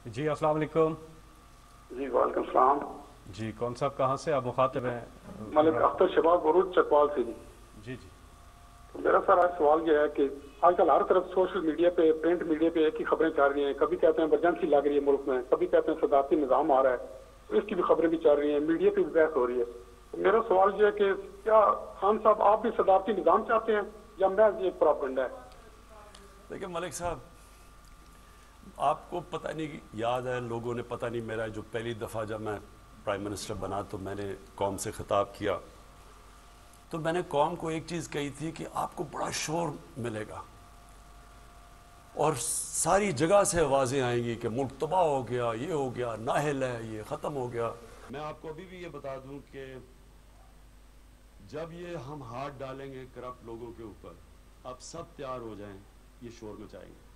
جی السلام علیکم. جی وعلیکم السلام. جی کون صاحب کہاں سے آپ مخاطب ہیں؟ ملک اختر شباب بروچ چکوال سے. جی جی جی تو میرا سر آج سوال یہ ہے کہ آج کل ہر طرف سوشل میڈیا پہ پرنٹ میڈیا پہ ایک ہی خبریں چل رہی ہیں. کبھی کہتے ہیں ایمرجنسی لگ رہی ہے ملک میں, کبھی کہتے ہیں صدارتی نظام آ رہا ہے, تو اس کی بھی خبریں بھی چل رہی ہیں, میڈیا پہ بھی بحث ہو رہی ہے. تو میرا سوال یہ ہے کہ کیا خان صاحب آپ بھی صدارتی نظام چاہتے ہیں یا محض یہ پراپگنڈا ہے؟ دیکھیں ملک صاحب, آپ کو پتہ نہیں یاد ہے, لوگوں نے پتہ نہیں, میرا جو پہلی دفعہ جب میں پرائم منسٹر بنا تو میں نے قوم سے خطاب کیا, تو میں نے قوم کو ایک چیز کہی تھی کہ آپ کو بڑا شور ملے گا اور ساری جگہ سے آوازیں آئیں گی کہ ملک تباہ ہو گیا, یہ ہو گیا, نااہل ہے, یہ ختم ہو گیا. میں آپ کو ابھی بھی یہ بتا دوں کہ جب یہ ہم ہاتھ ڈالیں گے کرپٹ لوگوں کے اوپر, آپ سب تیار ہو جائیں, یہ شور مچائیں گے.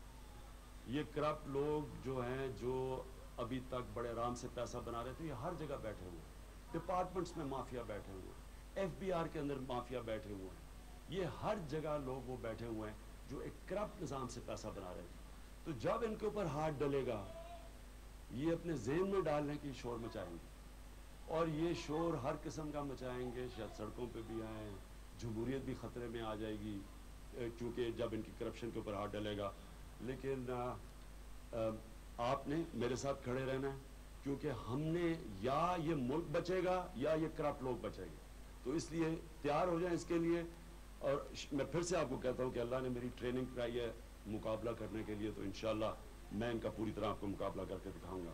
یہ کرپٹ لوگ جو ہیں, جو ابھی تک بڑے آرام سے پیسہ بنا رہے تھے, یہ ہر جگہ بیٹھے ہوئے ہیں. ڈپارٹمنٹس میں مافیا بیٹھے ہوئے ہیں, ایف بی آر کے اندر مافیا بیٹھے ہوئے ہیں, یہ ہر جگہ لوگ وہ بیٹھے ہوئے ہیں جو ایک کرپٹ نظام سے پیسہ بنا رہے تھے. تو جب ان کے اوپر ہاتھ ڈلے گا, یہ اپنے ذہن میں ڈال لیں کہ یہ شور مچائیں گے, اور یہ شور ہر قسم کا مچائیں گے, شاید سڑکوں پہ بھی آئیں, جمہوریت بھی خطرے میں آ جائے گی کیونکہ جب ان کی کرپشن کے اوپر ہاتھ ڈلے گا. لیکن آپ نے میرے ساتھ کھڑے رہنا ہے, کیونکہ ہم نے یا یہ ملک بچے گا یا یہ کرپٹ لوگ بچیں گے. تو اس لیے تیار ہو جائیں اس کے لیے. اور میں پھر سے آپ کو کہتا ہوں کہ اللہ نے میری ٹریننگ کرائی ہے مقابلہ کرنے کے لیے, تو انشاءاللہ میں ان کا پوری طرح آپ کو مقابلہ کر کے دکھاؤں گا.